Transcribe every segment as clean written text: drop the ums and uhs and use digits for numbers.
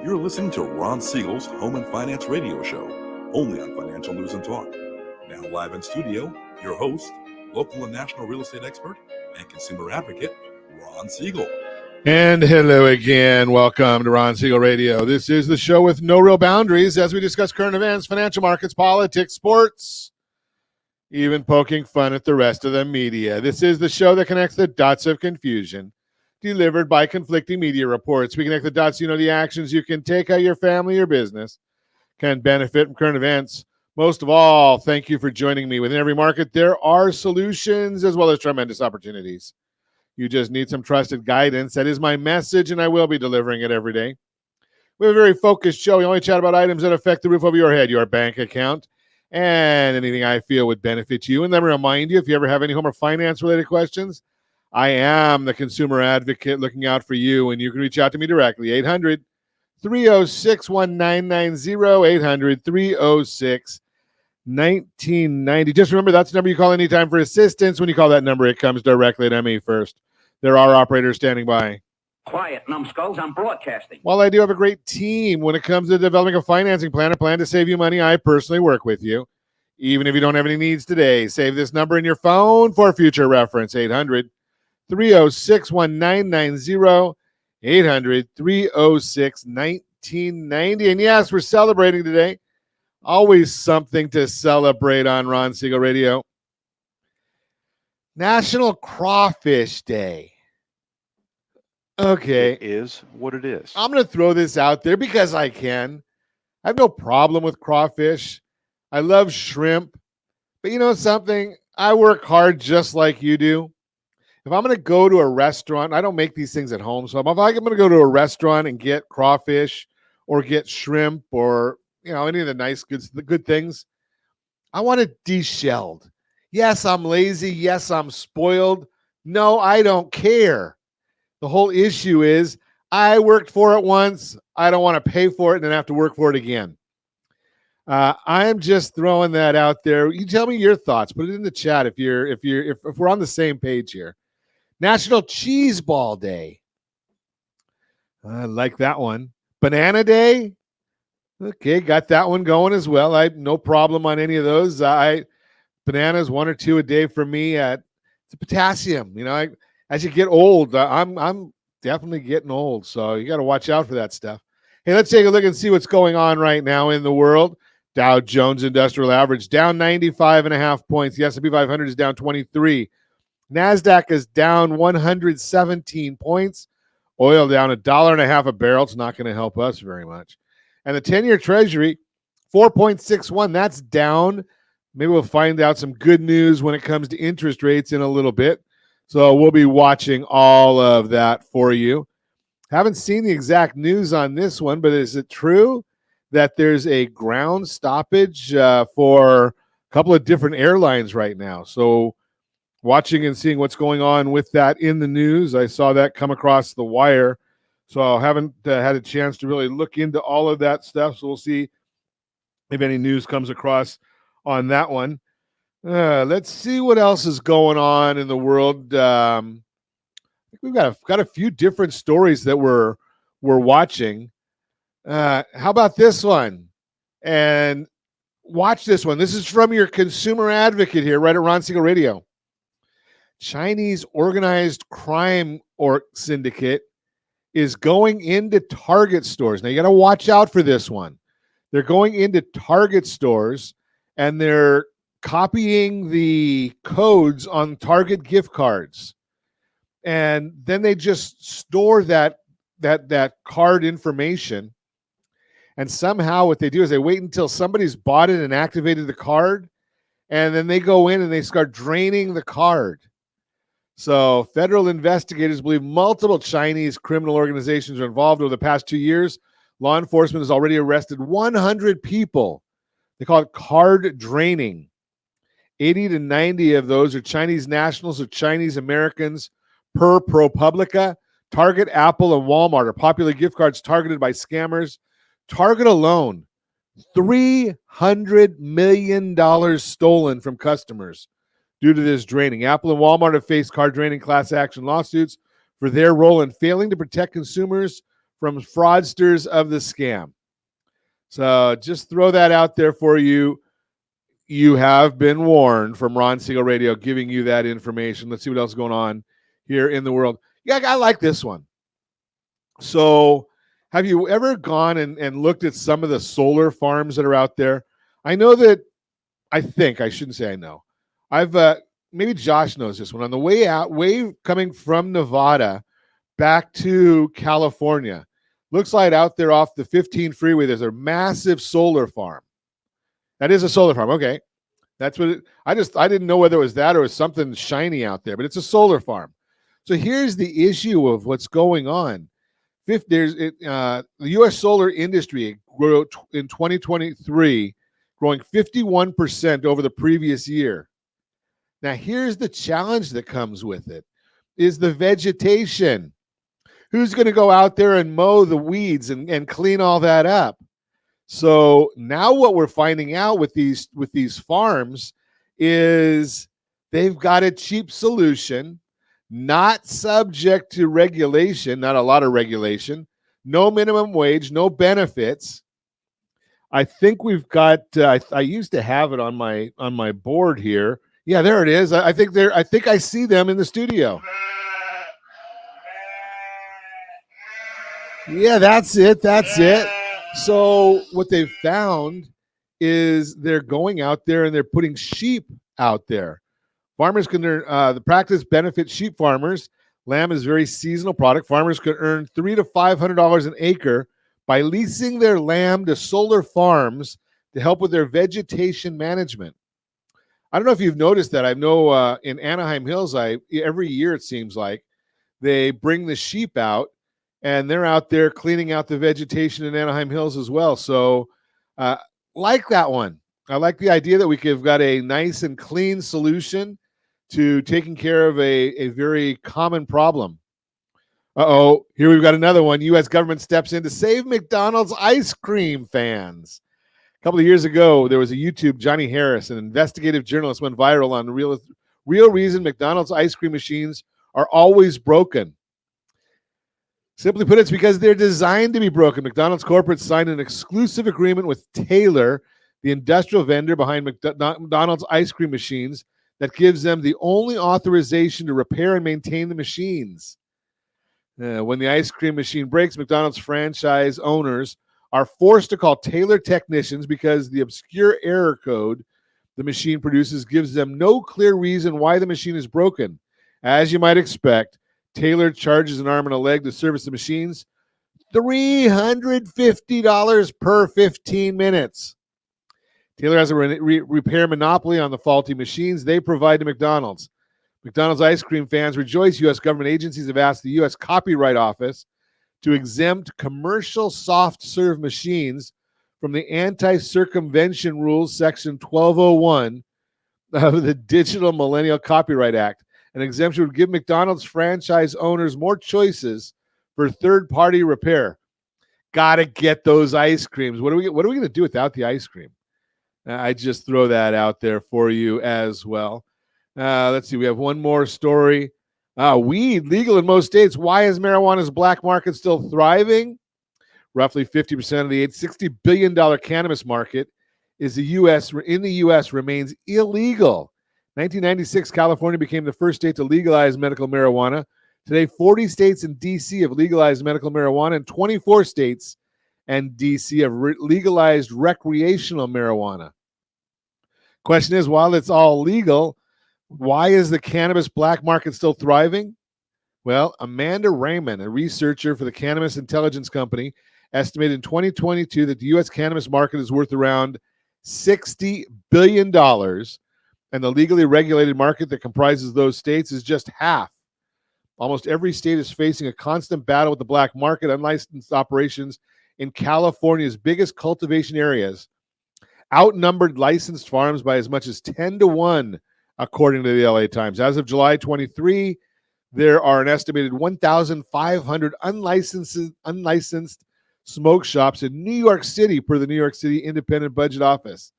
You're listening to Ron Siegel's Home and Finance Radio Show, only on Financial News and Talk. Now live in studio, your host, local and national real estate expert and consumer advocate, Ron Siegel. And hello again. Welcome to Ron Siegel Radio. This is the show with no real boundaries as we discuss current events, financial markets, politics, sports, even poking fun at the rest of the media. This is the show that connects the dots of confusion, delivered by conflicting media reports. We connect the dots, so you know the actions you can take, how your family or business can benefit from current events. Most of all, thank you for joining me. Within every market, there are solutions as well as tremendous opportunities. You just need some trusted guidance. That is my message, and I will be delivering it every day. We have a very focused show. We only chat about items that affect the roof over your head, your bank account, and anything I feel would benefit you. And let me remind you, if you ever have any home or finance-related questions, I am the consumer advocate looking out for you, and you can reach out to me directly, 800-306-1990, 800-306-1990. Just remember, that's the number you call anytime for assistance. When you call that number, it comes directly to me first. There are operators standing by. Quiet, numbskulls, I'm broadcasting. While I do have a great team when it comes to developing a financing plan, a plan to save you money, I personally work with you. Even if you don't have any needs today, save this number in your phone for future reference, 800-306-1990, 800-306-1990. And yes, we're celebrating today. Always something to celebrate on Ron Siegel Radio. National Crawfish Day. Okay. It is what it is. I'm going to throw this out there because I can. I have no problem with crawfish. I love shrimp. But you know something? I work hard just like you do. If I'm going to go to a restaurant, I don't make these things at home. So if I'm going to go to a restaurant and get crawfish or get shrimp or, you know, any of the good things, I want it deshelled. Yes, I'm lazy. Yes, I'm spoiled. No, I don't care. The whole issue is I worked for it once. I don't want to pay for it and then have to work for it again. I'm just throwing that out there. You tell me your thoughts. Put it in the chat if we're on the same page here. National Cheese Ball Day. I like that one. Banana Day. Okay, got that one going as well. I no problem on any of those. Bananas 1 or 2 a day for me. It's potassium. You know, as you get old, I'm definitely getting old, so you got to watch out for that stuff. Hey, let's take a look and see what's going on right now in the world. Dow Jones Industrial Average down 95.5 points. The S&P 500 is down 23. NASDAQ is down 117 points. Oil down $1.50 a barrel. It's not going to help us very much. And the 10-year Treasury, 4.61. That's down. Maybe we'll find out some good news when it comes to interest rates in a little bit. So we'll be watching all of that for you. Haven't seen the exact news on this one, but is it true that there's a ground stoppage for a couple of different airlines right now? So watching and seeing what's going on with that in the news. I saw that come across the wire. So I haven't had a chance to really look into all of that stuff. So we'll see if any news comes across on that one. Let's see what else is going on in the world. I think we've got a few different stories that we're watching. How about this one? And watch this one. This is from your consumer advocate here, right at Ron Siegel Radio. Chinese organized crime syndicate is going into Target stores. Now, you got to watch out for this one. They're going into Target stores, and they're copying the codes on Target gift cards. And then they just store that card information. And somehow what they do is they wait until somebody's bought it and activated the card, and then they go in and they start draining the card. So federal investigators believe multiple Chinese criminal organizations are involved over the past 2 years. Law enforcement has already arrested 100 people. They call it card draining. 80 to 90 of those are Chinese nationals or Chinese Americans per ProPublica. Target, Apple, and Walmart are popular gift cards targeted by scammers. Target alone, $300 million stolen from customers due to this draining. Apple and Walmart have faced card draining class action lawsuits for their role in failing to protect consumers from fraudsters of the scam. So just throw that out there for you. You have been warned from Ron Siegel Radio, giving you that information. Let's see what else is going on here in the world. Yeah, I like this one. So have you ever gone and looked at some of the solar farms that are out there? I know that, I shouldn't say I know. Maybe Josh knows this one. On the way coming from Nevada back to California, looks like out there off the 15 freeway, there's a massive solar farm. That is a solar farm. Okay. That's what I didn't know whether it was that or it was something shiny out there, but it's a solar farm. So here's the issue of what's going on. The U.S. solar industry grew in 2023, growing 51% over the previous year. Now, here's the challenge that comes with it, is the vegetation. Who's going to go out there and mow the weeds and clean all that up? So now what we're finding out with these farms is they've got a cheap solution, not subject to regulation, not a lot of regulation, no minimum wage, no benefits. I think we've got. I used to have it on my board here. Yeah, there it is. I think I see them in the studio. Yeah, that's it. So what they've found is they're going out there and they're putting sheep out there. Farmers can earn, the practice benefits sheep farmers. Lamb is a very seasonal product. Farmers could earn $300 to $500 an acre by leasing their lamb to solar farms to help with their vegetation management. I don't know if you've noticed that. I know in Anaheim Hills, every year it seems like they bring the sheep out and they're out there cleaning out the vegetation in Anaheim Hills as well. So like that one. I like the idea that we've got a nice and clean solution to taking care of a very common problem. Here we've got another one. U.S. government steps in to save McDonald's ice cream fans. A couple of years ago, there was a YouTube, Johnny Harris, an investigative journalist, went viral on the real reason McDonald's ice cream machines are always broken. Simply put, it's because they're designed to be broken. McDonald's corporate signed an exclusive agreement with Taylor, the industrial vendor behind McDonald's ice cream machines, that gives them the only authorization to repair and maintain the machines. When the ice cream machine breaks, McDonald's franchise owners are forced to call Taylor technicians because the obscure error code the machine produces gives them no clear reason why the machine is broken. As you might expect, Taylor charges an arm and a leg to service the machines, $350 per 15 minutes. Taylor has a repair monopoly on the faulty machines they provide to McDonald's. McDonald's ice cream fans rejoice. U.S. government agencies have asked the U.S. Copyright Office to exempt commercial soft-serve machines from the Anti-Circumvention Rules, Section 1201 of the Digital Millennial Copyright Act. An exemption would give McDonald's franchise owners more choices for third-party repair. Got to get those ice creams. What are we going to do without the ice cream? I just throw that out there for you as well. Let's see. We have one more story. Weed legal in most states. Why is marijuana's black market still thriving? Roughly 50% of the $60 billion cannabis market in the U.S. remains illegal. 1996, California became the first state to legalize medical marijuana. Today, 40 states and D.C. have legalized medical marijuana, and 24 states and D.C. have legalized recreational marijuana. Question is, while it's all legal, why is the cannabis black market still thriving? Well, Amanda Raymond, a researcher for the Cannabis Intelligence Company, estimated in 2022 that the U.S. cannabis market is worth around $60 billion, and the legally regulated market that comprises those states is just half. Almost every state is facing a constant battle with the black market. Unlicensed operations in California's biggest cultivation areas outnumbered licensed farms by as much as 10-1, according to the LA Times. As of July 23, there are an estimated 1,500 unlicensed smoke shops in New York City, per the New York City Independent Budget Office.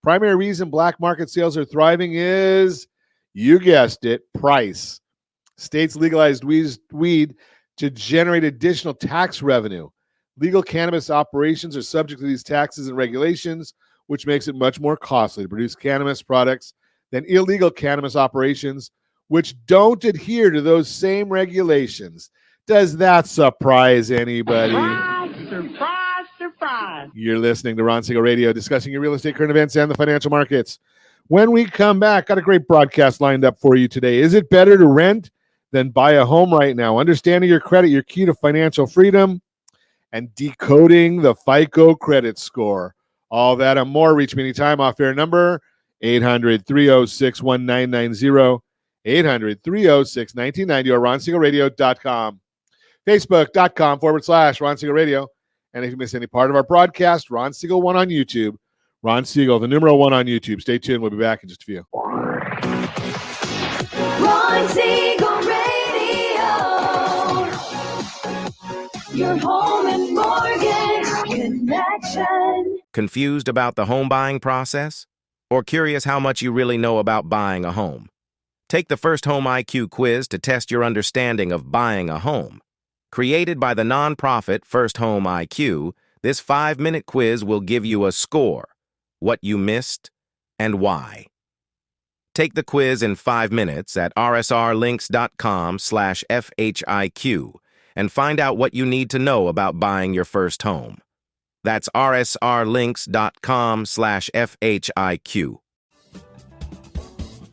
Primary reason black market sales are thriving is, you guessed it, price. States legalized weed to generate additional tax revenue. Legal cannabis operations are subject to these taxes and regulations, which makes it much more costly to produce cannabis products than illegal cannabis operations, which don't adhere to those same regulations. Does that surprise anybody? Surprise, surprise. You're listening to Ron Siegel Radio, discussing your real estate, current events, and the financial markets. When we come back, got a great broadcast lined up for you today. Is it better to rent than buy a home right now? Understanding your credit, your key to financial freedom, and decoding the FICO credit score. All that and more. Reach me anytime. Off-air number, 800-306-1990, 800-306-1990, or ronsiegelradio.com. Facebook.com/Ron Siegel Radio. And if you miss any part of our broadcast, Ron Siegel 1 on YouTube. Ron Siegel, the numeral 1 on YouTube. Stay tuned. We'll be back in just a few. Ron Siegel Radio, your home and mortgage connection. Confused about the home buying process? Or curious how much you really know about buying a home? Take the First Home IQ quiz to test your understanding of buying a home. Created by the nonprofit First Home IQ, this 5-minute quiz will give you a score, what you missed, and why. Take the quiz in 5 minutes at rsrlinks.com/FHIQ and find out what you need to know about buying your first home. That's rsrlinks.com/FHIQ.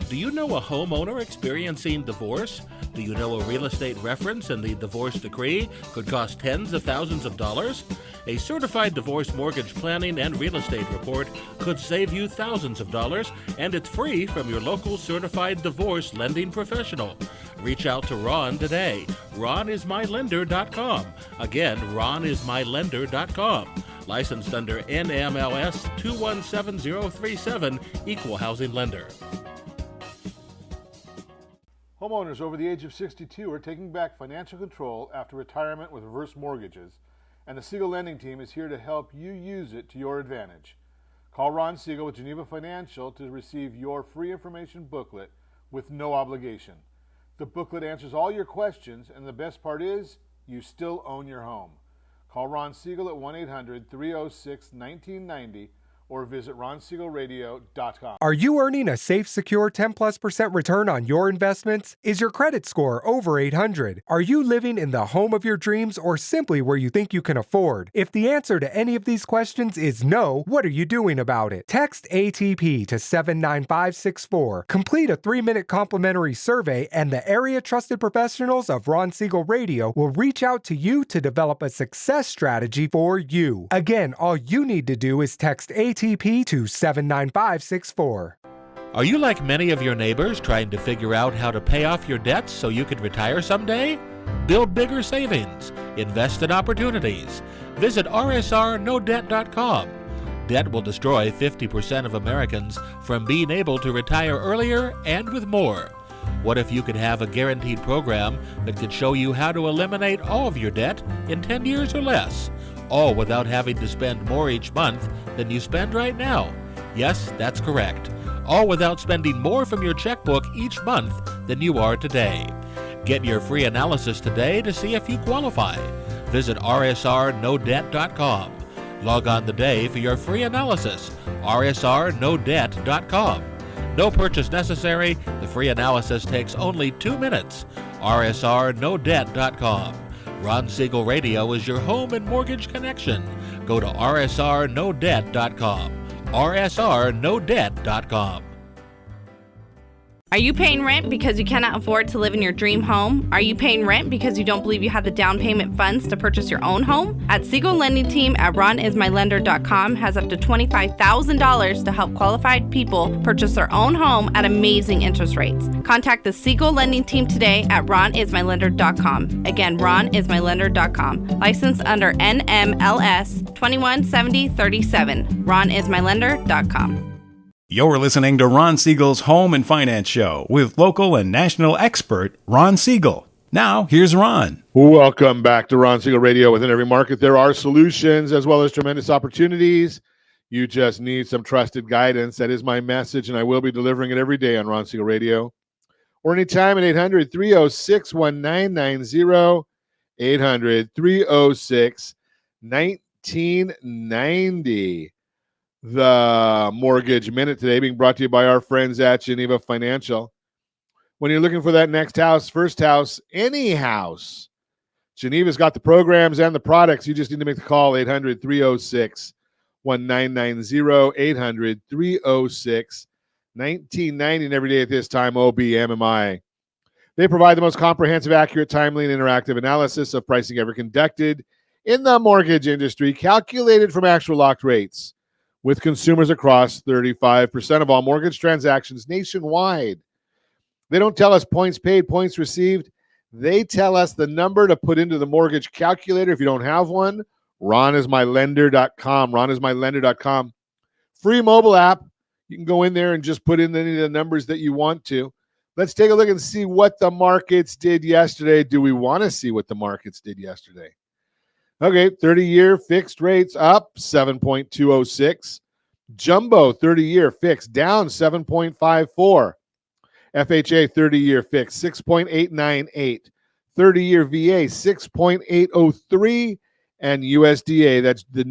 Do you know a homeowner experiencing divorce? Do you know a real estate reference and the divorce decree could cost tens of thousands of dollars? A certified divorce mortgage planning and real estate report could save you thousands of dollars, and it's free from your local certified divorce lending professional. Reach out to Ron today. RonIsMyLender.com. Again, RonIsMyLender.com. Licensed under NMLS 217037, Equal Housing Lender. Homeowners over the age of 62 are taking back financial control after retirement with reverse mortgages, and the Siegel Lending Team is here to help you use it to your advantage. Call Ron Siegel with Geneva Financial to receive your free information booklet with no obligation. The booklet answers all your questions, and the best part is, you still own your home. Call Ron Siegel at 1-800-306-1990 or visit ronsiegelradio.com. Are you earning a safe, secure 10+% return on your investments? Is your credit score over 800? Are you living in the home of your dreams or simply where you think you can afford? If the answer to any of these questions is no, what are you doing about it? Text ATP to 79564. Complete a 3-minute complimentary survey, and the area trusted professionals of Ron Siegel Radio will reach out to you to develop a success strategy for you. Again, all you need to do is text ATP to 79564. Are you like many of your neighbors trying to figure out how to pay off your debts so you could retire someday? Build bigger savings. Invest in opportunities. Visit rsrnodebt.com. Debt will destroy 50% of Americans from being able to retire earlier and with more. What if you could have a guaranteed program that could show you how to eliminate all of your debt in 10 years or less? All without having to spend more each month than you spend right now. Yes, that's correct. All without spending more from your checkbook each month than you are today. Get your free analysis today to see if you qualify. Visit rsrnodebt.com. Log on today for your free analysis. rsrnodebt.com. No purchase necessary. The free analysis takes only 2 minutes. rsrnodebt.com. Ron Siegel Radio is your home and mortgage connection. Go to rsrnodebt.com. rsrnodebt.com. Are you paying rent because you cannot afford to live in your dream home? Are you paying rent because you don't believe you have the down payment funds to purchase your own home? At Siegel Lending Team at RonIsMyLender.com has up to $25,000 to help qualified people purchase their own home at amazing interest rates. Contact the Siegel Lending Team today at RonIsMyLender.com. Again, RonIsMyLender.com. Licensed under NMLS 217037. RonIsMyLender.com. You're listening to Ron Siegel's Home and Finance Show with local and national expert Ron Siegel. Now, here's Ron. Welcome back to Ron Siegel Radio. Within every market, there are solutions as well as tremendous opportunities. You just need some trusted guidance. That is my message, and I will be delivering it every day on Ron Siegel Radio. Or anytime at 800-306-1990, 800-306-1990. The Mortgage Minute today being brought to you by our friends at Geneva Financial. When you're looking for that next house, first house, any house, Geneva's got the programs and the products. You just need to make the call, 800-306-1990, 800-306-1990, and every day at this time, OBMMI. They provide the most comprehensive, accurate, timely, and interactive analysis of pricing ever conducted in the mortgage industry, calculated from actual locked rates, with consumers across 35% of all mortgage transactions nationwide. They don't tell us points paid, points received. They tell us the number to put into the mortgage calculator. If you don't have one, ronismylender.com, ronismylender.com. Free mobile app. You can go in there and just put in any of the numbers that you want to. Let's take a look and see what the markets did yesterday. Do we want to see what the markets did yesterday? Okay, 30-year fixed rates up 7.206. Jumbo 30-year fixed down 7.54. FHA 30-year fixed 6.898. 30-year VA 6.803. And USDA, that's the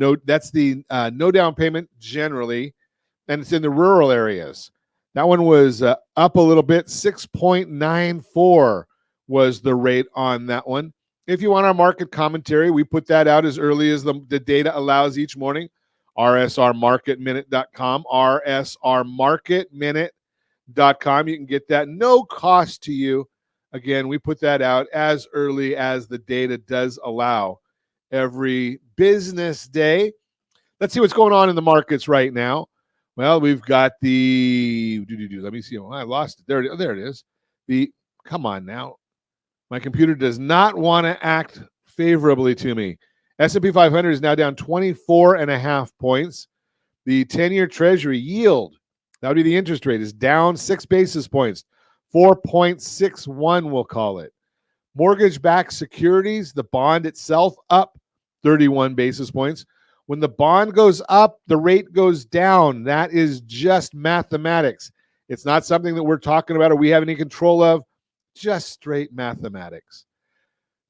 no down payment generally, and it's in the rural areas. That one was up a little bit. 6.94 was the rate on that one. If you want our market commentary, we put that out as early as the data allows each morning. rsrmarketminute.com, rsrmarketminute.com. You can get that. No cost to you. Again, we put that out as early as the data does allow every business day. Let's see what's going on in the markets right now. Well, we've got the, let me see. Oh, I lost it. There it is. Come on now. My computer does not want to act favorably to me. S&P 500 is now down 24.5 points. The 10-year Treasury yield, that would be the interest rate, is down 6 basis points. 4.61, we'll call it. Mortgage-backed securities, the bond itself up 31 basis points. When the bond goes up, the rate goes down. That is just mathematics. It's not something that we're talking about or we have any control of. Just straight mathematics.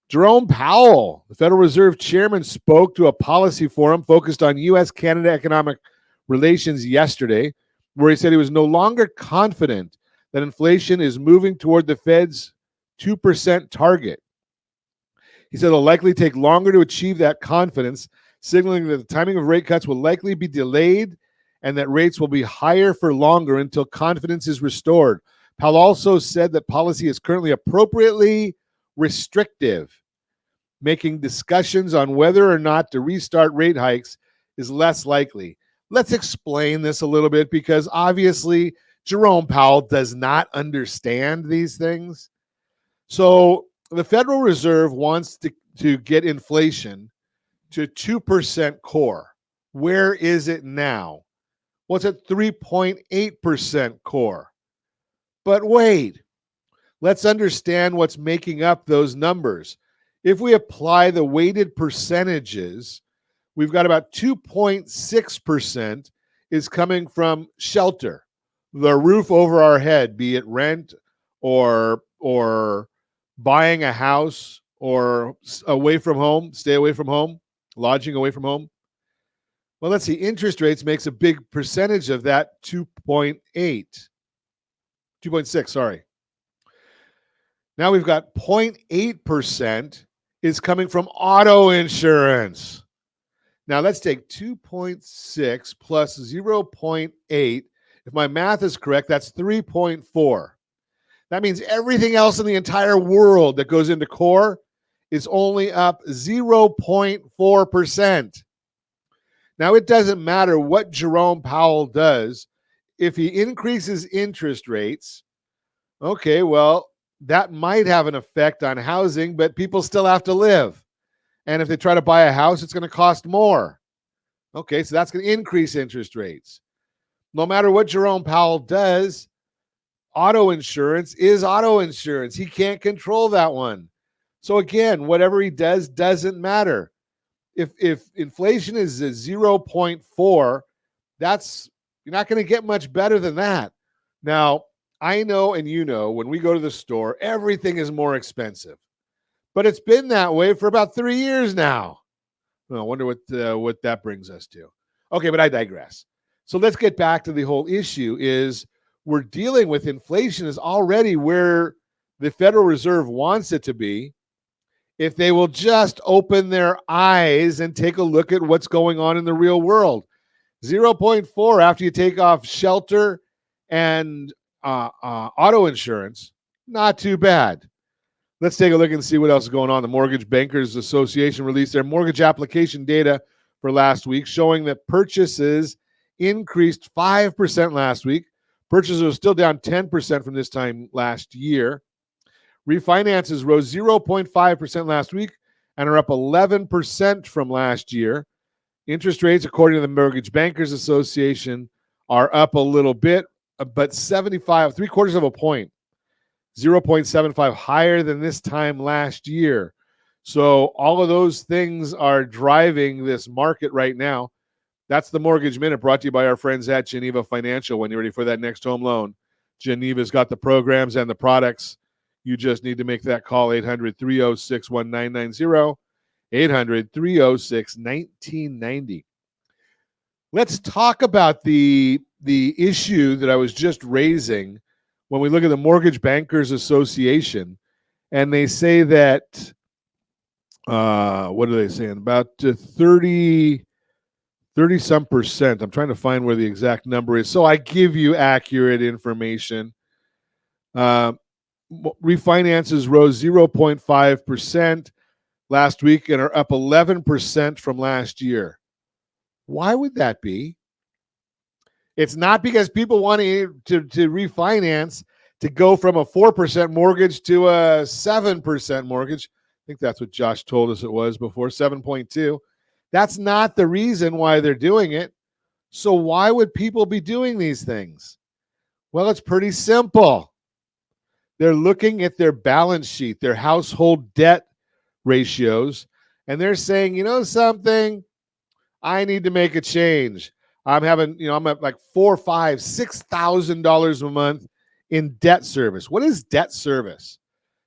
Jerome Powell, the Federal Reserve Chairman, spoke to a policy forum focused on U.S.-Canada economic relations yesterday, where he said he was no longer confident that inflation is moving toward the Fed's 2% target. He said it'll likely take longer to achieve that confidence, signaling that the timing of rate cuts will likely be delayed and that rates will be higher for longer until confidence is restored. Powell also said that policy is currently appropriately restrictive, making discussions on whether or not to restart rate hikes is less likely. Let's explain this a little bit because obviously Jerome Powell does not understand these things. So the Federal Reserve wants to get inflation to 2% core. Where is it now? Well, it's at 3.8% core. But wait, let's understand what's making up those numbers. If we apply the weighted percentages, we've got about 2.6% is coming from shelter, the roof over our head, be it rent or buying a house or away from home, stay away from home, lodging away from home. Well, let's see. Interest rates makes a big percentage of that 2.6, sorry. Now we've got 0.8% is coming from auto insurance. Now let's take 2.6 plus 0.8. If my math is correct, that's 3.4. That means everything else in the entire world that goes into core is only up 0.4%. Now, it doesn't matter what Jerome Powell does. If he increases interest rates, okay, well, that might have an effect on housing, but people still have to live. And if they try to buy a house, it's going to cost more. Okay, so that's going to increase interest rates. No matter what Jerome Powell does, auto insurance is auto insurance. He can't control that one. So again, whatever he does doesn't matter. If inflation is at 0.4, you're not going to get much better than that. Now, I know and you know when we go to the store, everything is more expensive. But it's been that way for about 3 years now. Well, I wonder what that brings us to. Okay, but I digress. So let's get back to the whole issue is we're dealing with inflation is already where the Federal Reserve wants it to be. If they will just open their eyes and take a look at what's going on in the real world. 0.4 after you take off shelter and auto insurance, not too bad. Let's take a look and see what else is going on. The Mortgage Bankers Association released their mortgage application data for last week, showing that purchases increased 5% last week. Purchases are still down 10% from this time last year. Refinances rose 0.5% last week and are up 11% from last year. Interest rates, according to the Mortgage Bankers Association, are up a little bit, but 3/4 of a point. 0.75 higher than this time last year. So all of those things are driving this market right now. That's the Mortgage Minute brought to you by our friends at Geneva Financial. When you're ready for that next home loan, Geneva's got the programs and the products. You just need to make that call, 800-306-1990, 800-306-1990. Let's talk about the issue that I was just raising when we look at the Mortgage Bankers Association, and they say that, what are they saying? About 30-some percent. I'm trying to find where the exact number is. So I give you accurate information. Refinances rose 0.5% last week and are up 11% from last year. Why would that be? It's not because people want to refinance to go from a 4% mortgage to a 7% mortgage. I think that's what Josh told us it was before, 7.2. That's not the reason why they're doing it. So why would people be doing these things? Well, it's pretty simple. They're looking at their balance sheet, their household debt ratios, and they're saying, you know something? I need to make a change. I'm at like $4,000, $5,000, $6,000 a month in debt service. What is debt service?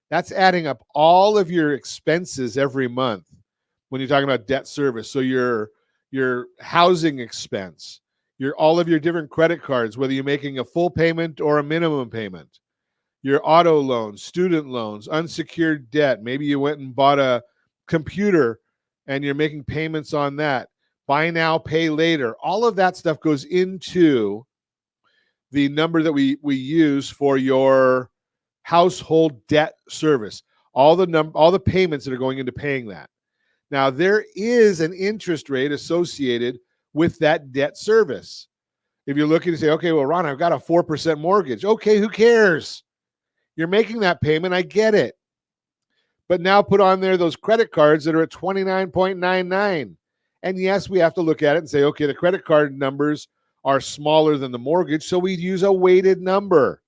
That's adding up all of your expenses every month when you're talking about debt service. So your housing expense, all of your different credit cards, whether you're making a full payment or a minimum payment, your auto loans, student loans, unsecured debt. Maybe you went and bought a computer and you're making payments on that. Buy now, pay later. All of that stuff goes into the number that we use for your household debt service. All the payments that are going into paying that. Now, there is an interest rate associated with that debt service. If you're looking to say, okay, well, Ron, I've got a 4% mortgage. Okay, who cares? You're making that payment. I get it. But now put on there those credit cards that are at 29.99. And yes, we have to look at it and say, okay, the credit card numbers are smaller than the mortgage, so we'd use a weighted number.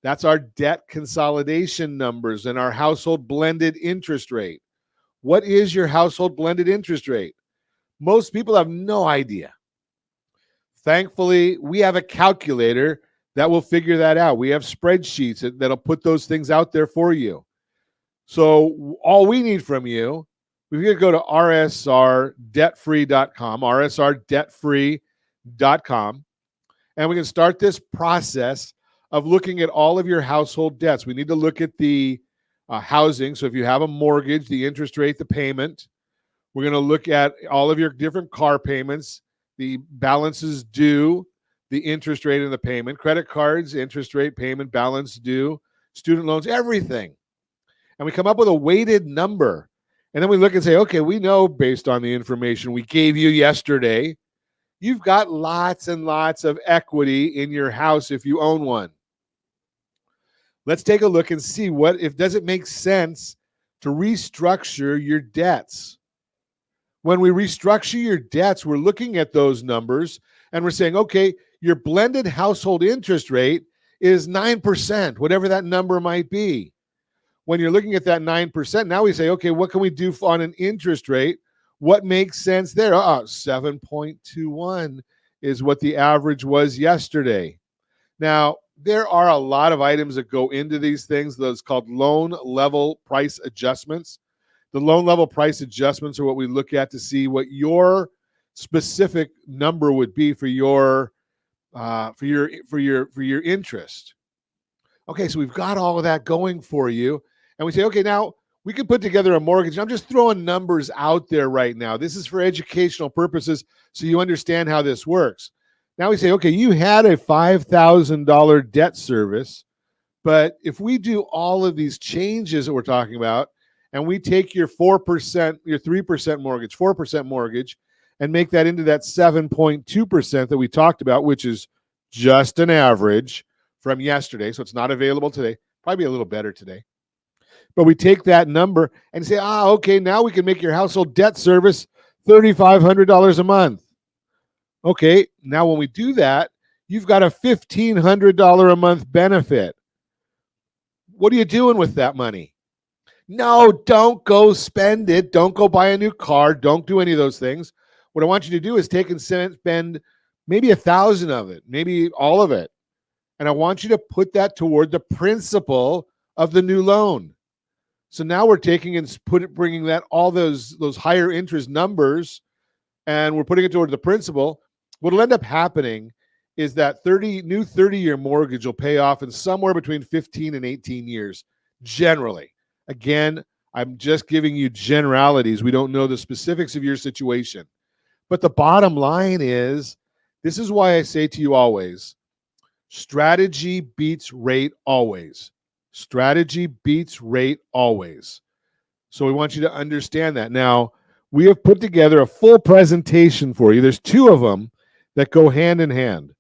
That's our debt consolidation numbers and our household blended interest rate. What is your household blended interest rate? Most people have no idea. Thankfully, we have a calculator that will figure that out. We have spreadsheets that'll put those things out there for you. So all we need from you, we're going to go to rsrdebtfree.com, rsrdebtfree.com, and we can start this process of looking at all of your household debts. We need to look at the housing. So if you have a mortgage, the interest rate, the payment. We're going to look at all of your different car payments, the balances due, the interest rate and the payment, credit cards, interest rate, payment, balance due, student loans, everything. And we come up with a weighted number. And then we look and say, okay, we know based on the information we gave you yesterday, you've got lots and lots of equity in your house if you own one. Let's take a look and see does it make sense to restructure your debts. When we restructure your debts, we're looking at those numbers and we're saying, okay, your blended household interest rate is 9%, whatever that number might be. When you're looking at that 9%, now we say, okay, what can we do on an interest rate? What makes sense there? 7.21 is what the average was yesterday. Now, there are a lot of items that go into these things. Those called loan level price adjustments. The loan level price adjustments are what we look at to see what your specific number would be for your interest. Okay, so we've got all of that going for you, and we say, okay, now we can put together a mortgage. I'm just throwing numbers out there right now. This is for educational purposes, so you understand how this works. Now we say, okay, you had a $5,000 debt service, but if we do all of these changes that we're talking about, and we take your 4%, your 3% mortgage, 4% mortgage, and make that into that 7.2% that we talked about, which is just an average from yesterday, so it's not available today, probably a little better today. But we take that number and say, okay, now we can make your household debt service $3,500 a month. Okay, now when we do that, you've got a $1,500 a month benefit. What are you doing with that money? No, don't go spend it. Don't go buy a new car. Don't do any of those things. What I want you to do is take and spend maybe 1,000 of it, maybe all of it. And I want you to put that toward the principal of the new loan. So now we're taking and bringing that all those higher interest numbers, and we're putting it toward the principal. What'll end up happening is that 30-year mortgage will pay off in somewhere between 15 and 18 years, generally. Again, I'm just giving you generalities. We don't know the specifics of your situation. But the bottom line is, this is why I say to you always, strategy beats rate always. Strategy beats rate always. So we want you to understand that. Now, we have put together a full presentation for you. There's two of them that go hand in hand.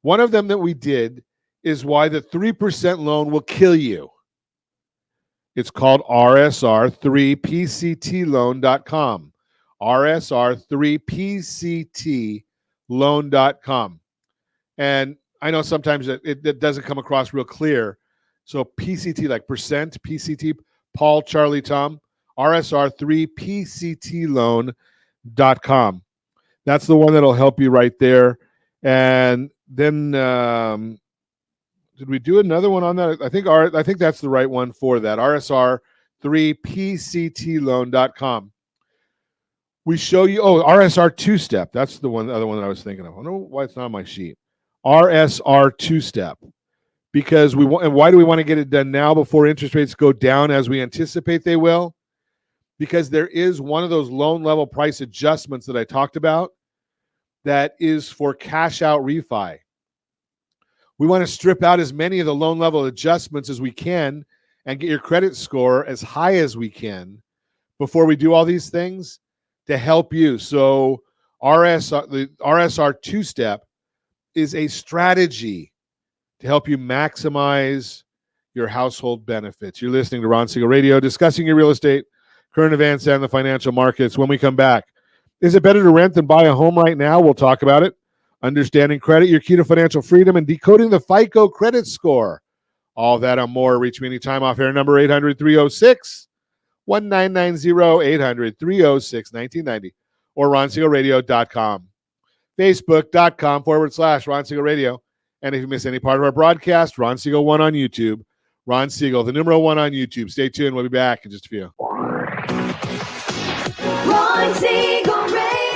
One of them that we did is why the 3% loan will kill you. It's called RSR3PCTloan.com. RSR3PCTloan.com. And I know sometimes it doesn't come across real clear. So PCT, like percent, PCT, Paul, Charlie, Tom, RSR3PCTloan.com. That's the one that'll help you right there. And then did we do another one on that? I think that's the right one for that. RSR3PCTloan.com. We show you, RSR two-step. That's the other one that I was thinking of. I don't know why it's not on my sheet. RSR two-step. Because and why do we want to get it done now before interest rates go down as we anticipate they will? Because there is one of those loan level price adjustments that I talked about that is for cash out refi. We want to strip out as many of the loan level adjustments as we can and get your credit score as high as we can before we do all these things to help you. So the RSR two-step is a strategy to help you maximize your household benefits. You're listening to Ron Siegel Radio, discussing your real estate, current events, and the financial markets. When we come back, is it better to rent than buy a home right now? We'll talk about it. Understanding credit, your key to financial freedom, and decoding the FICO credit score. All that and more. Reach me anytime off air. Number 800-306-1990, 800-306-1990, or RonSiegelRadio.com. Facebook.com/Ron Siegel Radio. And if you miss any part of our broadcast, Ron Siegel 1 on YouTube. Ron Siegel, the numero 1 on YouTube. Stay tuned. We'll be back in just a few. Ron Siegel Radio.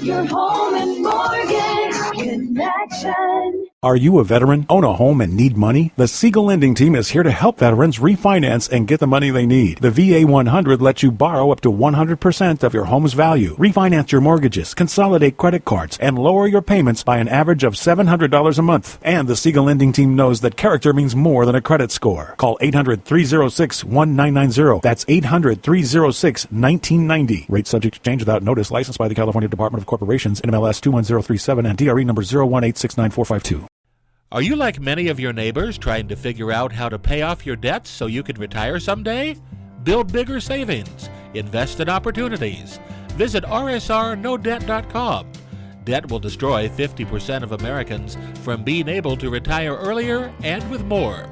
Your home and mortgage connection. Are you a veteran, own a home, and need money? The Siegel Lending Team is here to help veterans refinance and get the money they need. The VA 100 lets you borrow up to 100% of your home's value, refinance your mortgages, consolidate credit cards, and lower your payments by an average of $700 a month. And the Siegel Lending Team knows that character means more than a credit score. Call 800-306-1990. That's 800-306-1990. Rate subject to change without notice. Licensed by the California Department of Corporations, NMLS 21037, and DRE number 018694452. Are you like many of your neighbors trying to figure out how to pay off your debts so you can retire someday? Build bigger savings. Invest in opportunities. Visit rsrnodebt.com. Debt will destroy 50% of Americans from being able to retire earlier and with more.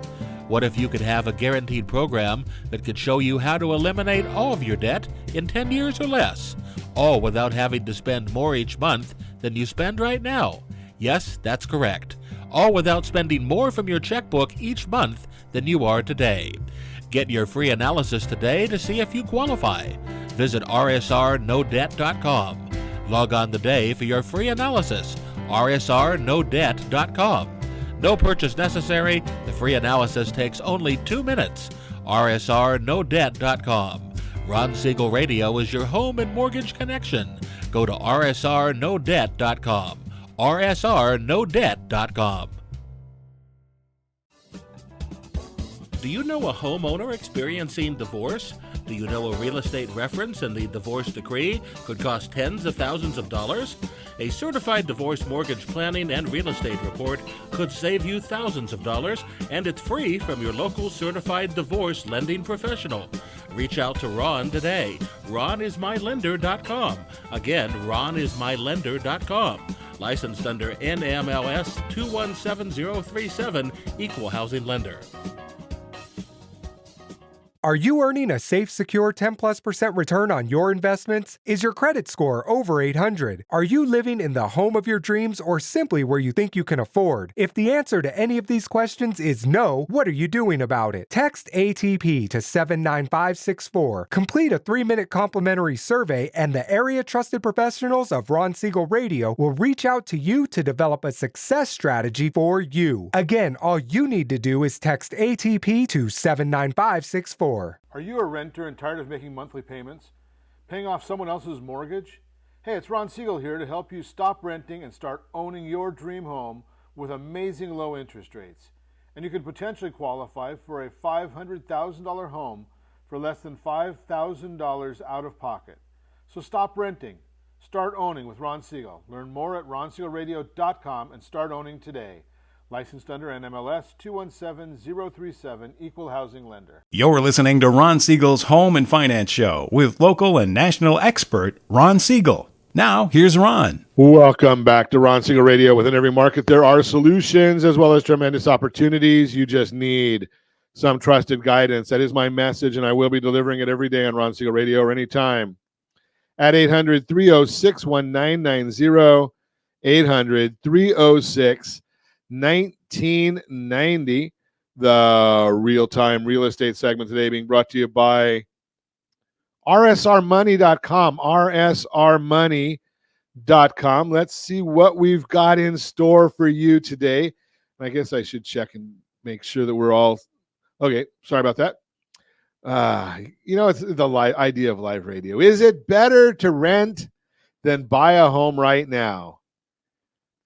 What if you could have a guaranteed program that could show you how to eliminate all of your debt in 10 years or less, all without having to spend more each month than you spend right now? Yes, that's correct. All without spending more from your checkbook each month than you are today. Get your free analysis today to see if you qualify. Visit rsrnodebt.com. Log on today for your free analysis. rsrnodebt.com. No purchase necessary. The free analysis takes only 2 minutes. rsrnodebt.com. Ron Siegel Radio is your home and mortgage connection. Go to rsrnodebt.com. rsrnodebt.com. Do you know a homeowner experiencing divorce? Do you know a real estate reference and the divorce decree could cost tens of thousands of dollars? A certified divorce mortgage planning and real estate report could save you thousands of dollars, and it's free from your local certified divorce lending professional. Reach out to Ron today. RonIsMyLender.com. Again, RonIsMyLender.com. Licensed under NMLS 217037, Equal Housing Lender. Are you earning a safe, secure 10+% return on your investments? Is your credit score over 800? Are you living in the home of your dreams or simply where you think you can afford? If the answer to any of these questions is no, what are you doing about it? Text ATP to 79564. Complete a 3-minute complimentary survey, and the area trusted professionals of Ron Siegel Radio will reach out to you to develop a success strategy for you. Again, all you need to do is text ATP to 79564. Are you a renter and tired of making monthly payments? Paying off someone else's mortgage? Hey, it's Ron Siegel here to help you stop renting and start owning your dream home with amazing low interest rates. And you could potentially qualify for a $500,000 home for less than $5,000 out of pocket. So stop renting. Start owning with Ron Siegel. Learn more at ronsiegelradio.com and start owning today. Licensed under NMLS 217037, Equal Housing Lender. You're listening to Ron Siegel's Home and Finance Show with local and national expert Ron Siegel. Now, here's Ron. Welcome back to Ron Siegel Radio. Within every market, there are solutions as well as tremendous opportunities. You just need some trusted guidance. That is my message, and I will be delivering it every day on Ron Siegel Radio or anytime at 800-306-1990, 800-306-1990. The real-time real estate segment today being brought to you by rsrmoney.com, rsrmoney.com. Let's see what we've got in store for you today. I guess I should check and make sure that we're all okay. Sorry about that. It's the idea of live radio. Is it better to rent than buy a home right now?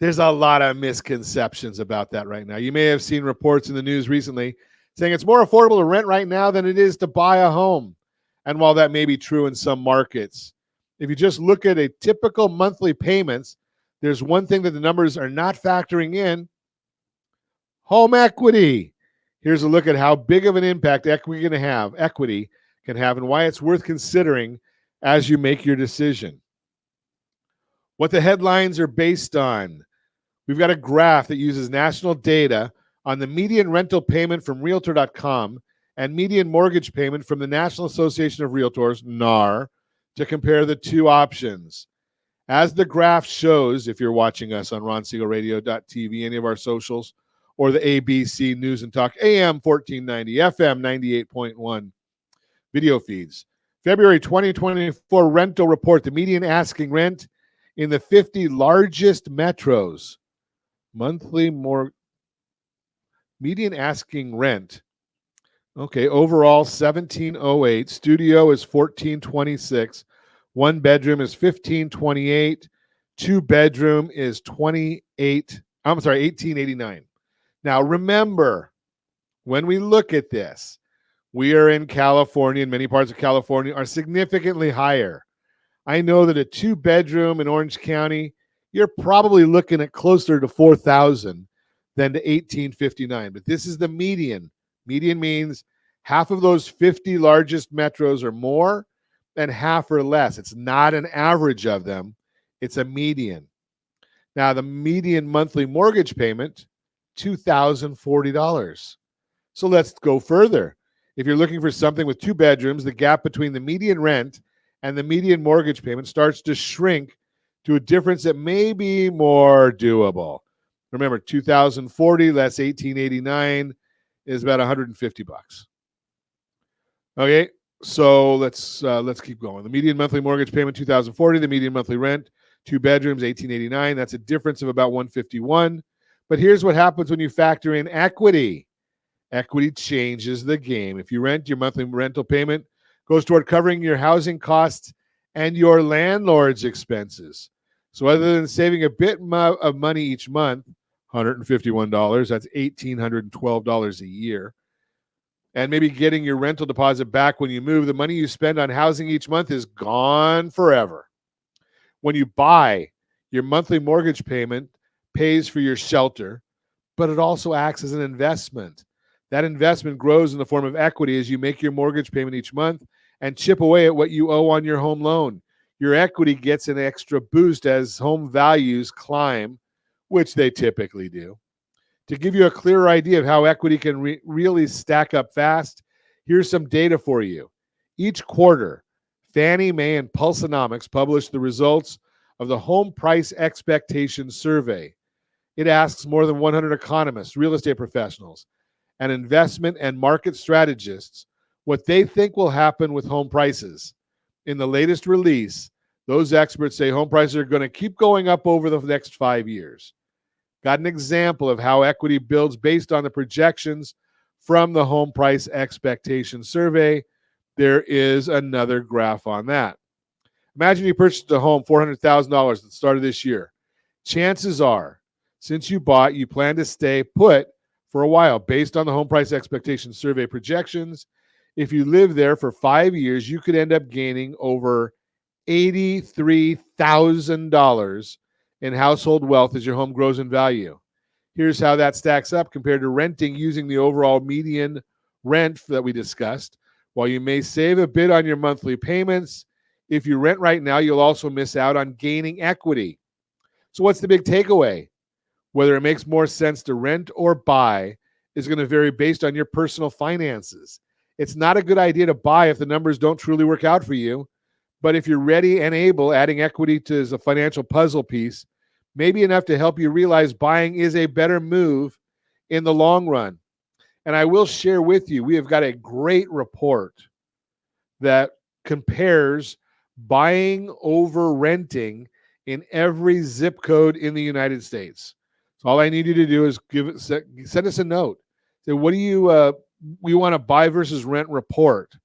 There's a lot of misconceptions about that right now. You may have seen reports in the news recently saying it's more affordable to rent right now than it is to buy a home. And while that may be true in some markets, if you just look at a typical monthly payments, there's one thing that the numbers are not factoring in: home equity. Here's a look at how big of an impact equity can have, and why it's worth considering as you make your decision. What the headlines are based on. We've got a graph that uses national data on the median rental payment from Realtor.com and median mortgage payment from the National Association of Realtors, NAR, to compare the two options. As the graph shows, if you're watching us on RonSiegelRadio.tv, any of our socials, or the ABC News and Talk AM 1490, FM 98.1 video feeds. February 2024 rental report, the median asking rent in the 50 largest metros. Median asking rent. Okay, overall 1708. Studio is 1426. One bedroom is 1528. Two bedroom is 1889. Now remember, when we look at this, we are in California, and many parts of California are significantly higher. I know that a two-bedroom in Orange County, you're probably looking at closer to $4,000 than to $1,859. But this is the median. Median means half of those 50 largest metros or more, and half or less. It's not an average of them. It's a median. Now, the median monthly mortgage payment, $2,040. So let's go further. If you're looking for something with two bedrooms, the gap between the median rent and the median mortgage payment starts to shrink to to a difference that may be more doable. Remember, 2040 less 1889 is about $150. Okay, so let's keep going. The median monthly mortgage payment 2040, the median monthly rent, 2 bedrooms 1889. That's a difference of about 151. But here's what happens when you factor in equity. Equity changes the game. If you rent, your monthly rental payment goes toward covering your housing costs and your landlord's expenses. So other than saving a bit of money each month, $151, that's $1,812 a year, and maybe getting your rental deposit back when you move, the money you spend on housing each month is gone forever. When you buy, your monthly mortgage payment pays for your shelter, but it also acts as an investment. That investment grows in the form of equity as you make your mortgage payment each month and chip away at what you owe on your home loan. Your equity gets an extra boost as home values climb, which they typically do. To give you a clearer idea of how equity can really stack up fast, here's some data for you. Each quarter, Fannie Mae and Pulsenomics publish the results of the Home Price Expectation Survey. It asks more than 100 economists, real estate professionals, and investment and market strategists what they think will happen with home prices. In the latest release, those experts say home prices are going to keep going up over the next 5 years. Got an example of how equity builds based on the projections from the Home Price Expectation Survey. There is another graph on that. Imagine you purchased a home, $400,000 at the start of this year. Chances are, since you bought, you plan to stay put for a while based on the Home Price Expectation Survey projections. If you live there for 5 years, you could end up gaining over $83,000 in household wealth as your home grows in value. Here's how that stacks up compared to renting using the overall median rent that we discussed. While you may save a bit on your monthly payments, if you rent right now, you'll also miss out on gaining equity. So what's the big takeaway? Whether it makes more sense to rent or buy is going to vary based on your personal finances. It's not a good idea to buy if the numbers don't truly work out for you. But if you're ready and able, adding equity to as a financial puzzle piece may be enough to help you realize buying is a better move in the long run. And I will share with you, we have got a great report that compares buying over renting in every zip code in the United States. So all I need you to do is send us a note. Say, what do you we want to buy versus rent report?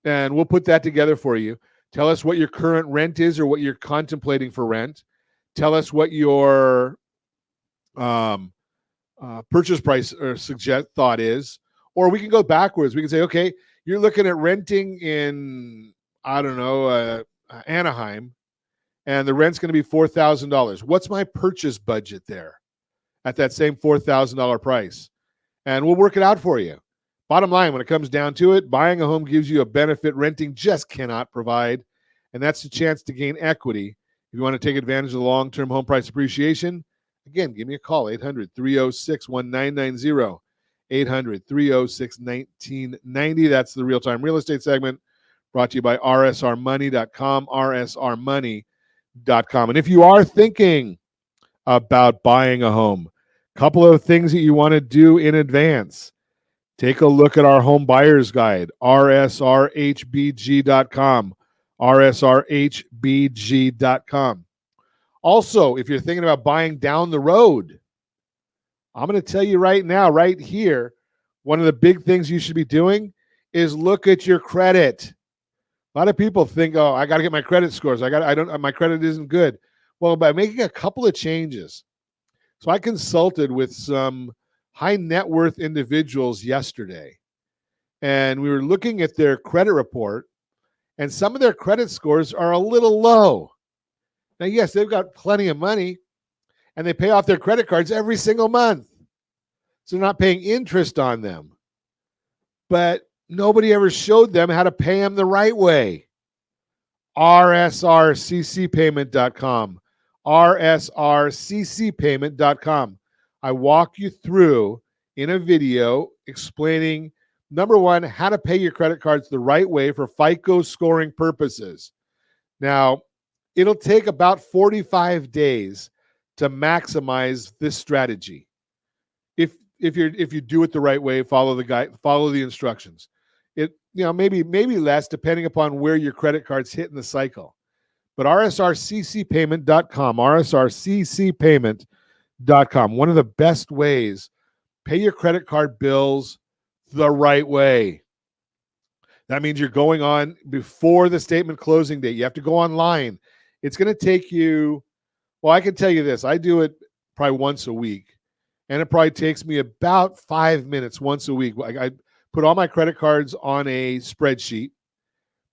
And we'll put that together for you. Tell us what your current rent is or what you're contemplating for rent. Tell us what your purchase price or thought is. Or we can go backwards. We can say, okay, you're looking at renting in, I don't know, Anaheim, and the rent's going to be $4,000. What's my purchase budget there at that same $4,000 price? And we'll work it out for you. Bottom line, when it comes down to it, buying a home gives you a benefit renting just cannot provide, and that's the chance to gain equity. If you want to take advantage of the long-term home price appreciation, again, give me a call, 800-306-1990, 800-306-1990. That's the Real-Time Real Estate segment brought to you by rsrmoney.com, rsrmoney.com. And if you are thinking about buying a home, a couple of things that you want to do in advance. Take a look at our home buyer's guide, rsrhbg.com, rsrhbg.com. Also, if you're thinking about buying down the road, I'm going to tell you right now, right here, one of the big things you should be doing is look at your credit. A lot of people think, oh, I got to get my credit scores. My credit isn't good. Well, by making a couple of changes. So I consulted with some high net worth individuals yesterday, and we were looking at their credit report, and some of their credit scores are a little low. Now, yes, they've got plenty of money, and they pay off their credit cards every single month. So they're not paying interest on them. But nobody ever showed them how to pay them the right way. rsrccpayment.com, rsrccpayment.com. I walk you through in a video explaining, number one, how to pay your credit cards the right way for FICO scoring purposes. Now, it'll take about 45 days to maximize this strategy. If you do it the right way, follow the instructions. It maybe less depending upon where your credit cards hit in the cycle. But rsrccpayment.com, rsrccpayment.com, one of the best ways. Pay your credit card bills the right way. That means you're going on before the statement closing date. You have to go online. It's going to take you, well, I can tell you this. I do it probably once a week, and it probably takes me about 5 minutes once a week. I put all my credit cards on a spreadsheet,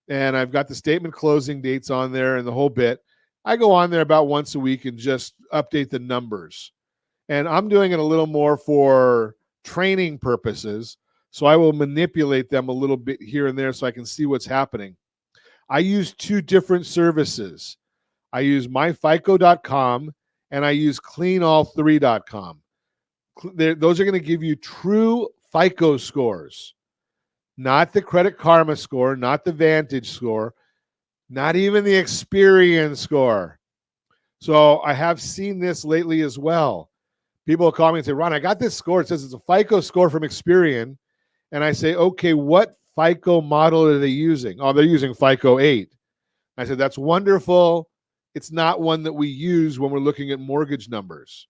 and I've got the statement closing dates on there and the whole bit. I go on there about once a week and just update the numbers. And I'm doing it a little more for training purposes, so I will manipulate them a little bit here and there so I can see what's happening. I use 2 different services. I use myfico.com and I use cleanall3.com. Those are going to give you true FICO scores, not the Credit Karma score, not the Vantage score, not even the Experian score. So I have seen this lately as well. People will call me and say, Ron, I got this score. It says it's a FICO score from Experian. And I say, okay, what FICO model are they using? Oh, they're using FICO 8. I said, that's wonderful. It's not one that we use when we're looking at mortgage numbers.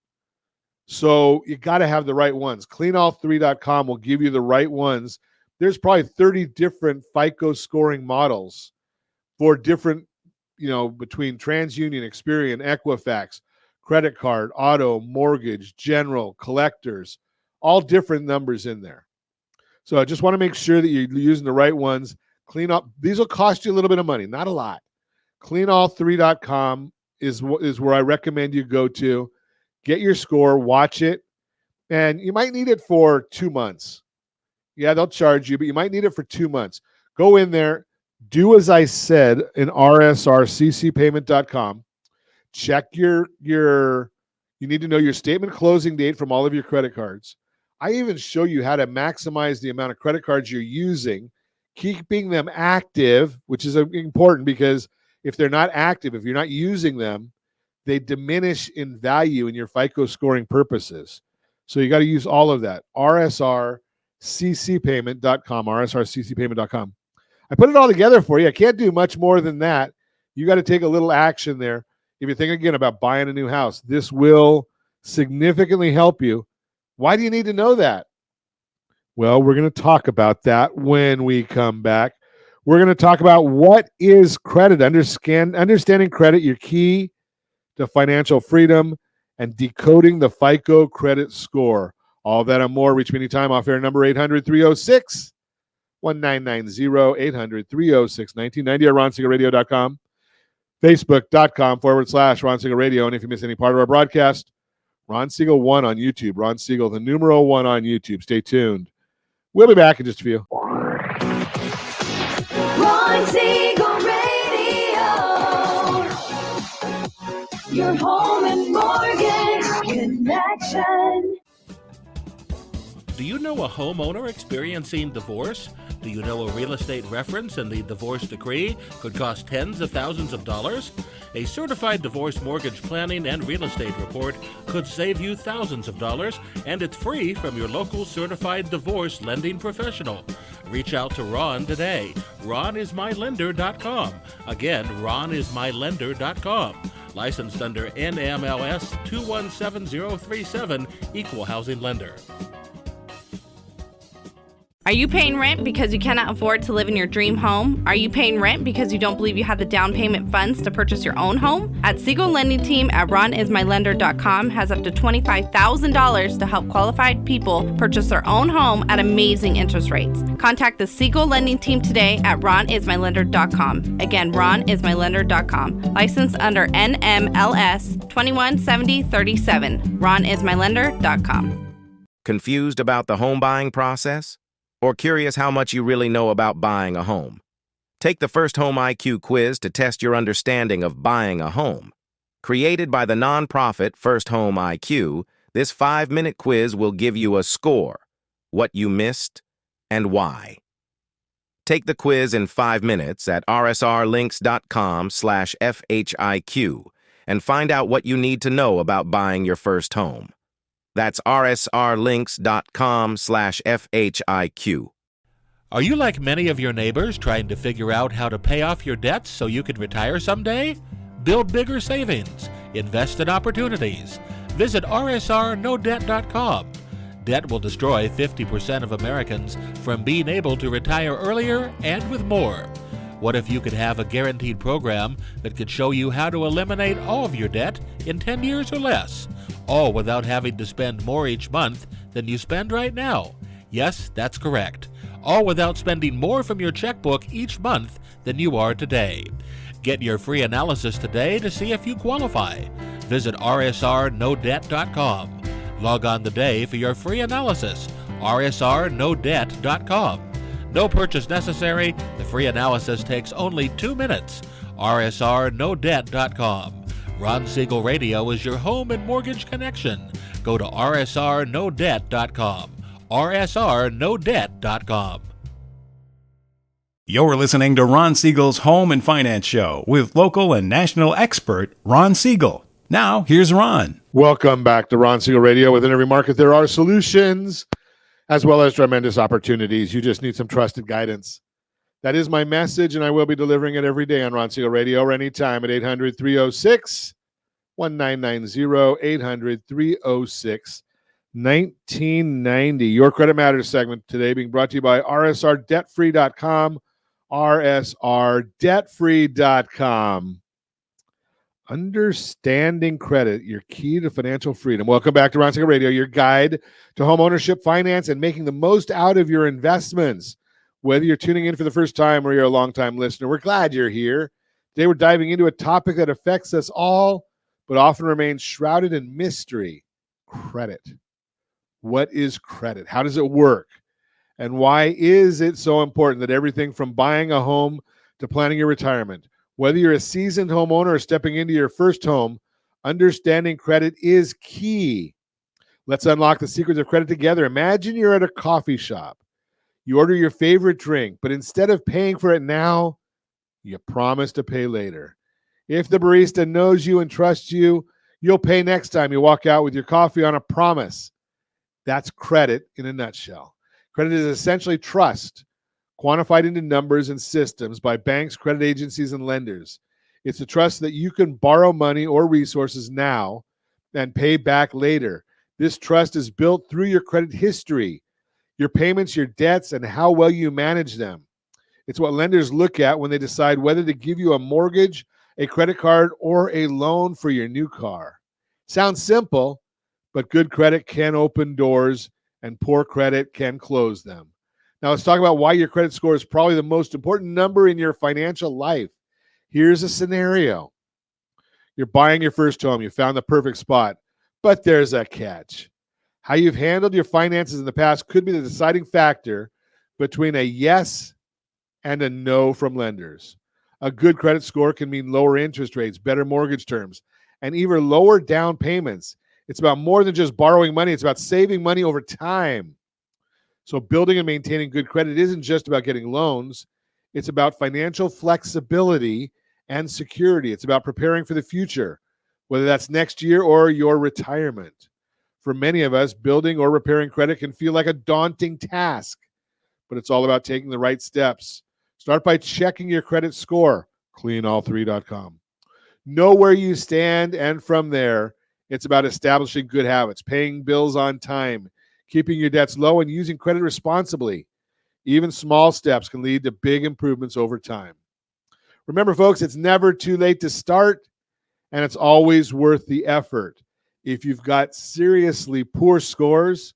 So you got to have the right ones. Cleanall3.com will give you the right ones. There's probably 30 different FICO scoring models for different, between TransUnion, Experian, Equifax, credit card, auto, mortgage, general, collectors, all different numbers in there. So I just want to make sure that you're using the right ones. Clean up. These will cost you a little bit of money, not a lot. Cleanall3.com is where I recommend you go to. Get your score, watch it, and you might need it for 2 months. Yeah, they'll charge you, but you might need it for 2 months. Go in there, do as I said in rsrccpayment.com. Check you need to know your statement closing date from all of your credit cards. I even show you how to maximize the amount of credit cards you're using, keeping them active, which is important because if they're not active, if you're not using them, they diminish in value in your FICO scoring purposes. So you got to use all of that. rsrccpayment.com, rsrccpayment.com. I put it all together for you. I can't do much more than that. You got to take a little action there. If you think again about buying a new house, this will significantly help you. Why do you need to know that? Well, we're going to talk about that when we come back. We're going to talk about what is credit, understanding credit, your key to financial freedom, and decoding the FICO credit score. All that and more. Reach me anytime. Off air number 800-306-1990, 800-306-1990 at RonSiegelRadio.com, Facebook.com/Ron Siegel Radio. And if you miss any part of our broadcast, Ron Siegel 1 on YouTube. Ron Siegel, the numeral 1 on YouTube. Stay tuned. We'll be back in just a few. Ron Siegel Radio. Your home and mortgage connection. Do you know a homeowner experiencing divorce? Do you know a real estate reference and the divorce decree could cost tens of thousands of dollars? A certified divorce mortgage planning and real estate report could save you thousands of dollars, and it's free from your local certified divorce lending professional. Reach out to Ron today. RonIsMyLender.com. Again, RonIsMyLender.com. Licensed under NMLS 217037, Equal Housing Lender. Are you paying rent because you cannot afford to live in your dream home? Are you paying rent because you don't believe you have the down payment funds to purchase your own home? At Siegel Lending Team at RonIsMyLender.com has up to $25,000 to help qualified people purchase their own home at amazing interest rates. Contact the Siegel Lending Team today at RonIsMyLender.com. Again, RonIsMyLender.com. Licensed under NMLS 217037. RonIsMyLender.com. Confused about the home buying process? Or curious how much you really know about buying a home? Take the First Home IQ quiz to test your understanding of buying a home. Created by the nonprofit First Home IQ, this 5-minute quiz will give you a score, what you missed, and why. Take the quiz in 5 minutes at rsrlinks.com/FHIQ and find out what you need to know about buying your first home. That's rsrlinks.com/FHIQ. Are you like many of your neighbors trying to figure out how to pay off your debts so you can retire someday? Build bigger savings. Invest in opportunities. Visit rsrnodebt.com. Debt will destroy 50% of Americans from being able to retire earlier and with more. What if you could have a guaranteed program that could show you how to eliminate all of your debt in 10 years or less, all without having to spend more each month than you spend right now? Yes, that's correct. All without spending more from your checkbook each month than you are today. Get your free analysis today to see if you qualify. Visit rsrnodebt.com. Log on today for your free analysis, rsrnodebt.com. No purchase necessary. The free analysis takes only 2 minutes. rsrnodebt.com. Ron Siegel Radio is your home and mortgage connection. Go to rsrnodebt.com. rsrnodebt.com. You're listening to Ron Siegel's Home and Finance Show with local and national expert Ron Siegel. Now, here's Ron. Welcome back to Ron Siegel Radio. Within every market, there are solutions as well as tremendous opportunities. You just need some trusted guidance. That is my message, and I will be delivering it every day on Ron Siegel Radio or anytime at 800-306-1990, 800-306-1990. Your Credit Matters segment today being brought to you by rsrdebtfree.com, rsrdebtfree.com. Understanding credit, your key to financial freedom. Welcome back to Ron Siegel Radio, your guide to home ownership, finance, and making the most out of your investments. Whether you're tuning in for the first time or you're a longtime listener, we're glad you're here. Today we're diving into a topic that affects us all, but often remains shrouded in mystery: credit. What is credit? How does it work? And why is it so important that everything from buying a home to planning your retirement, whether you're a seasoned homeowner or stepping into your first home, understanding credit is key. Let's unlock the secrets of credit together. Imagine you're at a coffee shop. You order your favorite drink, but instead of paying for it now, you promise to pay later. If the barista knows you and trusts you, you'll pay next time you walk out with your coffee on a promise. That's credit in a nutshell. Credit is essentially trust, quantified into numbers and systems by banks, credit agencies, and lenders. It's the trust that you can borrow money or resources now and pay back later. This trust is built through your credit history, your payments, your debts, and how well you manage them. It's what lenders look at when they decide whether to give you a mortgage, a credit card, or a loan for your new car. Sounds simple, but good credit can open doors and poor credit can close them. Now let's talk about why your credit score is probably the most important number in your financial life. Here's a scenario. You're buying your first home. You found the perfect spot, but there's a catch. How you've handled your finances in the past could be the deciding factor between a yes and a no from lenders. A good credit score can mean lower interest rates, better mortgage terms, and even lower down payments. It's about more than just borrowing money. It's about saving money over time. So building and maintaining good credit isn't just about getting loans. It's about financial flexibility and security. It's about preparing for the future, whether that's next year or your retirement. For many of us, building or repairing credit can feel like a daunting task, but it's all about taking the right steps. Start by checking your credit score, cleanall3.com. Know where you stand, and from there, it's about establishing good habits, paying bills on time, keeping your debts low, and using credit responsibly. Even small steps can lead to big improvements over time. Remember, folks, it's never too late to start, and it's always worth the effort. If you've got seriously poor scores,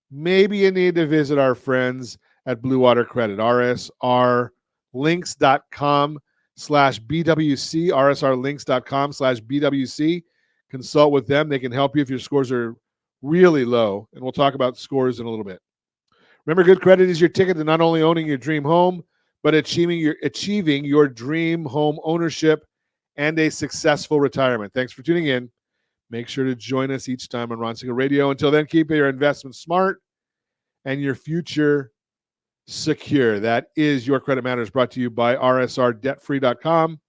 maybe you need to visit our friends at Blue Water Credit, rsrlinks.com/BWC, rsrlinks.com/BWC. Consult with them. They can help you if your scores are really low, and we'll talk about scores in a little bit. Remember, good credit is your ticket to not only owning your dream home, but achieving your dream home ownership and a successful retirement. Thanks for tuning in. Make sure to join us each time on Ron Siegel Radio. Until then, keep your investments smart and your future secure. That is Your Credit Matters, brought to you by rsrdebtfree.com,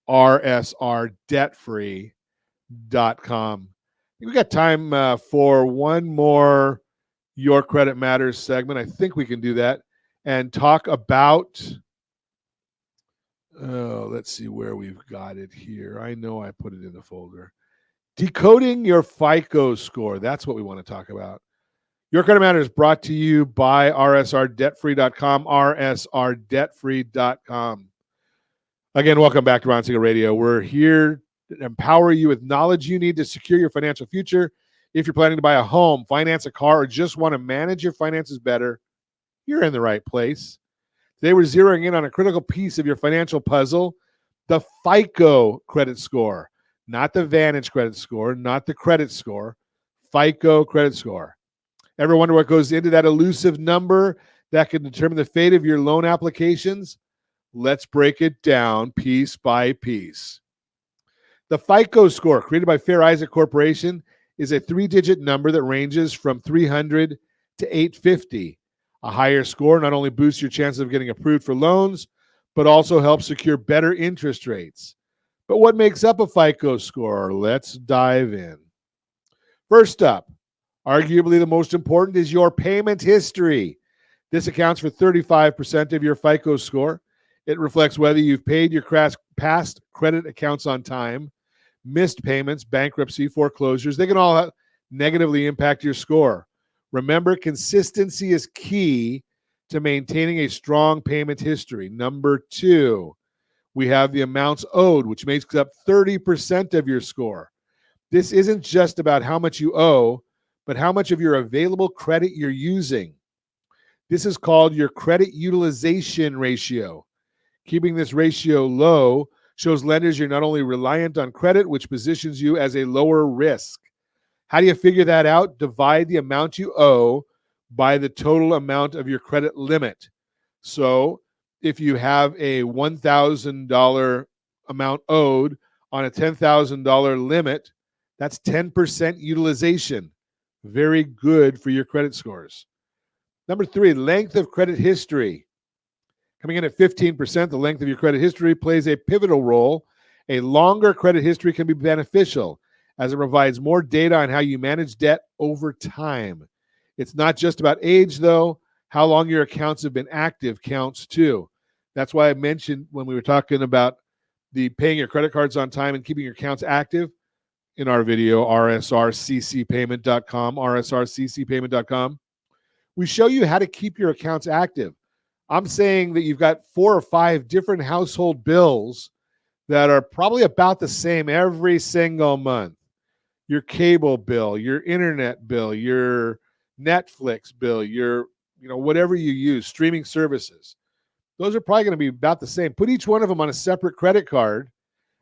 rsrdebtfree.com. We got time for one more Your Credit Matters segment. I think we can do that and talk about, let's see where we've got it here. I know I put it in the folder. Decoding your FICO score. That's what we want to talk about. Your Credit Matters brought to you by rsrdebtfree.com, rsrdebtfree.com. Again, welcome back to Ron Siegel Radio. We're here to empower you with knowledge you need to secure your financial future. If you're planning to buy a home, finance a car, or just want to manage your finances better, you're in the right place. Today, we're zeroing in on a critical piece of your financial puzzle, the FICO credit score. Not the Vantage credit score, not the credit score, FICO credit score. Ever wonder what goes into that elusive number that can determine the fate of your loan applications? Let's break it down piece by piece. The FICO score, created by Fair Isaac Corporation, is a 3-digit number that ranges from 300 to 850. A higher score not only boosts your chances of getting approved for loans, but also helps secure better interest rates. But what makes up a FICO score? Let's dive in. First up, arguably the most important, is your payment history. This accounts for 35% of your FICO score. It reflects whether you've paid your past credit accounts on time, missed payments, bankruptcy, foreclosures. They can all negatively impact your score. Remember, consistency is key to maintaining a strong payment history. Number 2, we have the amounts owed, which makes up 30% of your score. This isn't just about how much you owe, but how much of your available credit you're using. This is called your credit utilization ratio. Keeping this ratio low shows lenders you're not only reliant on credit, which positions you as a lower risk. How do you figure that out? Divide the amount you owe by the total amount of your credit limit. So if you have a $1,000 amount owed on a $10,000 limit, that's 10% utilization. Very good for your credit scores. Number 3, length of credit history. Coming in at 15%, the length of your credit history plays a pivotal role. A longer credit history can be beneficial as it provides more data on how you manage debt over time. It's not just about age, though. How long your accounts have been active counts too. That's why I mentioned when we were talking about the paying your credit cards on time and keeping your accounts active in our video, rsrccpayment.com, rsrccpayment.com. We show you how to keep your accounts active. I'm saying that you've got 4 or 5 different household bills that are probably about the same every single month. Your cable bill, your internet bill, your Netflix bill, your whatever you use, streaming services. Those are probably going to be about the same. Put each one of them on a separate credit card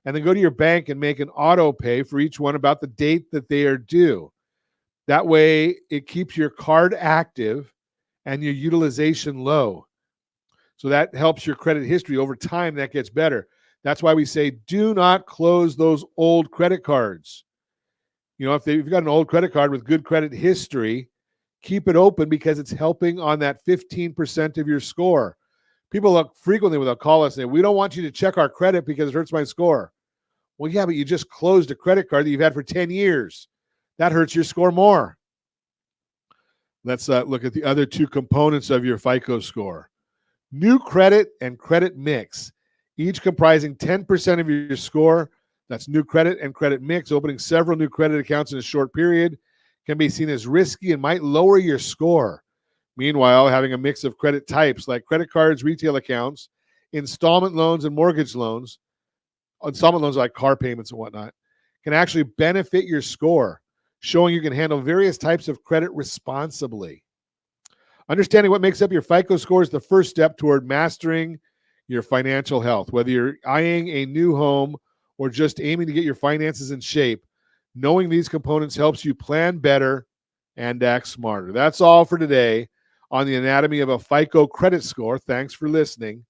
and then go to your bank and make an auto pay for each one about the date that they are due. That way it keeps your card active and your utilization low. So that helps your credit history over time. That gets better. That's why we say do not close those old credit cards. If you've got an old credit card with good credit history, keep it open because it's helping on that 15% of your score. People look frequently when they'll call us and say, we don't want you to check our credit because it hurts my score. Well, yeah, but you just closed a credit card that you've had for 10 years. That hurts your score more. Let's look at the other 2 components of your FICO score. New credit and credit mix, each comprising 10% of your score. That's new credit and credit mix. Opening several new credit accounts in a short period can be seen as risky and might lower your score. Meanwhile, having a mix of credit types like credit cards, retail accounts, installment loans, and mortgage loans, installment loans like car payments and whatnot, can actually benefit your score, showing you can handle various types of credit responsibly. Understanding what makes up your FICO score is the first step toward mastering your financial health. Whether you're eyeing a new home or just aiming to get your finances in shape, knowing these components helps you plan better and act smarter. That's all for today on the anatomy of a FICO credit score. Thanks for listening.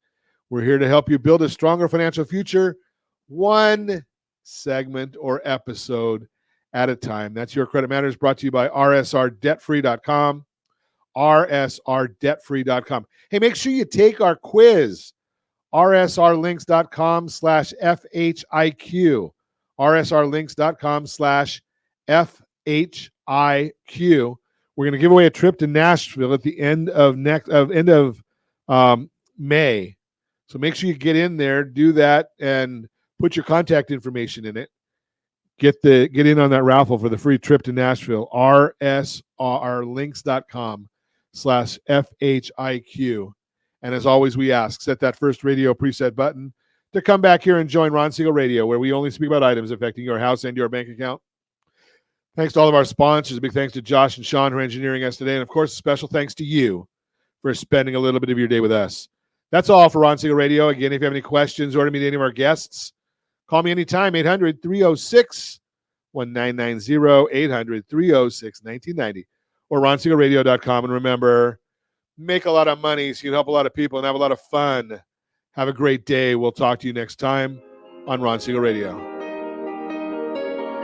We're here to help you build a stronger financial future, one segment or episode at a time. That's Your Credit Matters, brought to you by rsrdebtfree.com, rsrdebtfree.com. Hey, make sure you take our quiz, rsrlinks.com/FHIQ. rsrlinks.com/FHIQ. We're going to give away a trip to Nashville at the end of May. So make sure you get in there, do that, and put your contact information in it. Get in on that raffle for the free trip to Nashville. rsrlinks.com/FHIQ. And as always, we ask, set that first radio preset button to come back here and join Ron Siegel Radio, where we only speak about items affecting your house and your bank account. Thanks to all of our sponsors. A big thanks to Josh and Sean who are engineering us today. And, of course, a special thanks to you for spending a little bit of your day with us. That's all for Ron Siegel Radio. Again, if you have any questions or to meet any of our guests, call me anytime, 800-306-1990, 800-306-1990, or ronsiegelradio.com. And remember, make a lot of money so you can help a lot of people and have a lot of fun. Have a great day. We'll talk to you next time on Ron Siegel Radio.